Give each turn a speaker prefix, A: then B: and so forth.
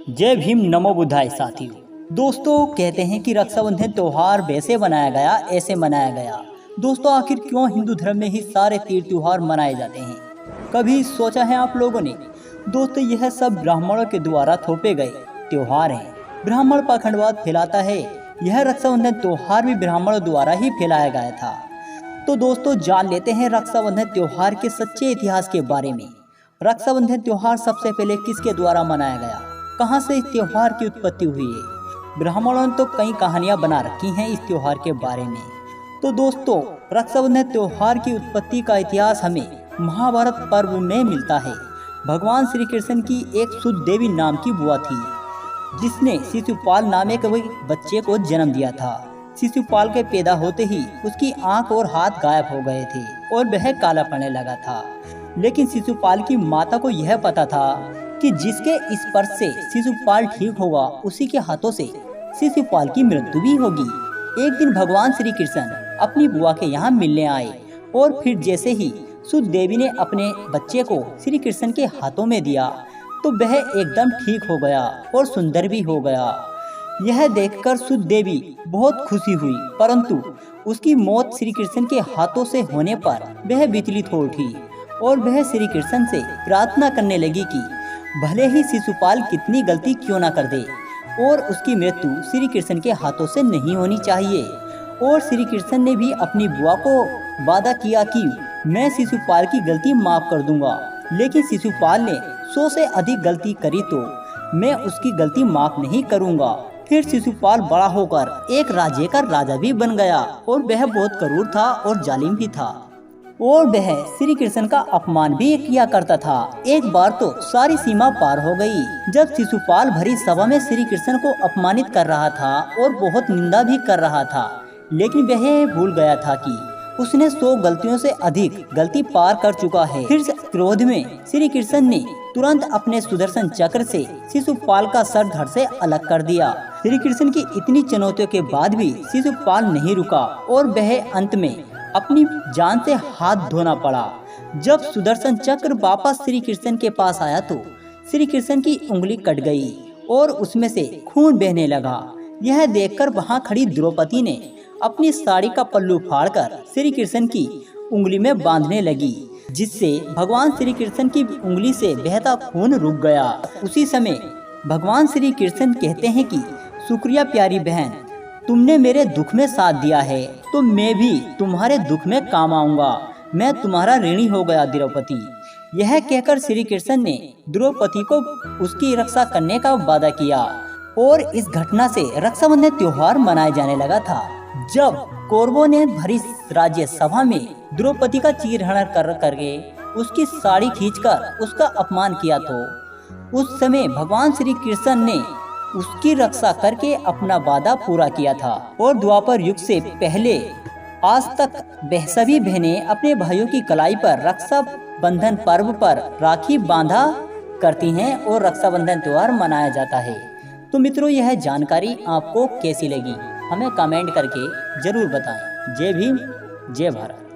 A: जय भीम नमो बुद्धाय साथियों। दोस्तों कहते हैं कि रक्षाबंधन त्योहार वैसे मनाया गया ऐसे मनाया गया। दोस्तों आखिर क्यों हिंदू धर्म में ही सारे तीज त्योहार मनाए जाते हैं, कभी सोचा है आप लोगों ने? दोस्तों यह सब ब्राह्मणों के द्वारा थोपे गए त्योहार हैं। ब्राह्मण पाखंडवाद फैलाता है। यह रक्षाबंधन त्योहार भी ब्राह्मणों द्वारा ही फैलाया गया था। तो दोस्तों जान लेते हैं रक्षाबंधन त्योहार के सच्चे इतिहास के बारे में। रक्षाबंधन त्योहार सबसे पहले किसके द्वारा मनाया गया, कहां से इस त्योहार की उत्पत्ति हुई है? ब्राह्मणों ने तो कई कहानियां बना रखी हैं इस त्योहार के बारे में। तो दोस्तों रक्षाबंधन त्योहार की उत्पत्ति का इतिहास हमें महाभारत पर्व में मिलता है। भगवान श्री कृष्ण की एक सुदेवी नाम की बुआ थी, जिसने शिशुपाल नाम के बच्चे को जन्म दिया था। शिशुपाल के पैदा होते ही उसकी आंख और हाथ गायब हो गए थे और वह काला पड़ने लगा था। लेकिन शिशुपाल की माता को यह पता था कि जिसके स्पर्श से शिशुपाल ठीक होगा उसी के हाथों से शिशुपाल की मृत्यु भी होगी। एक दिन भगवान श्री कृष्ण अपनी बुआ के यहाँ मिलने आए और फिर जैसे ही सुदेवी ने अपने बच्चे को श्री कृष्ण के हाथों में दिया तो वह एकदम ठीक हो गया और सुंदर भी हो गया। यह देखकर सुदेवी बहुत खुशी हुई, परंतु उसकी मौत श्री कृष्ण के हाथों से होने पर वह विचलित हो उठी और वह श्री कृष्ण से प्रार्थना करने लगी कि भले ही शिशुपाल कितनी गलती क्यों ना कर दे और उसकी मृत्यु श्री कृष्ण के हाथों से नहीं होनी चाहिए। और श्री कृष्ण ने भी अपनी बुआ को वादा किया कि मैं शिशुपाल की गलती माफ कर दूंगा, लेकिन शिशुपाल ने 100 से अधिक गलती करी तो मैं उसकी गलती माफ नहीं करूंगा। फिर शिशुपाल बड़ा होकर एक राज्य का राजा भी बन गया और वह बहुत क्रूर था और जालिम भी था और वह श्री कृष्ण का अपमान भी किया करता था। एक बार तो सारी सीमा पार हो गई जब शिशुपाल भरी सभा में श्री कृष्ण को अपमानित कर रहा था और बहुत निंदा भी कर रहा था, लेकिन वह भूल गया था कि उसने 100 गलतियों से अधिक गलती पार कर चुका है। फिर क्रोध में श्री कृष्ण ने तुरंत अपने सुदर्शन चक्र से शिशुपाल का सर धड़ से अलग कर दिया। श्री कृष्ण की इतनी चुनौतियों के बाद भी शिशुपाल नहीं रुका और वह अंत में अपनी जान से हाथ धोना पड़ा। जब सुदर्शन चक्र वापस श्री कृष्ण के पास आया तो श्री कृष्ण की उंगली कट गई और उसमें से खून बहने लगा। यह देखकर वहां खड़ी द्रौपदी ने अपनी साड़ी का पल्लू फाड़कर श्री कृष्ण की उंगली में बांधने लगी, जिससे भगवान श्री कृष्ण की उंगली से बहता खून रुक गया। उसी समय भगवान श्री कृष्ण कहते हैं कि शुक्रिया प्यारी बहन, तुमने मेरे दुख में साथ दिया है तो मैं भी तुम्हारे दुख में काम आऊंगा। मैं तुम्हारा ऋणी हो गया द्रौपदी। यह कहकर श्री कृष्ण ने द्रौपदी को उसकी रक्षा करने का वादा किया और इस घटना से रक्षाबंधन त्योहार मनाया जाने लगा था। जब कौरवों ने भरी राज्य सभा में द्रौपदी का चीरहरण करके उसकी साड़ी खींचकर उसका अपमान किया तो उस समय भगवान श्री कृष्ण ने उसकी रक्षा करके अपना वादा पूरा किया था। और द्वापर युग से पहले आज तक वह सभी बहनें अपने भाइयों की कलाई पर रक्षा बंधन पर्व पर राखी बांधा करती हैं और रक्षाबंधन त्योहार मनाया जाता है। तो मित्रों यह जानकारी आपको कैसी लगी हमें कमेंट करके जरूर बताएं। जय भीम, जय भारत।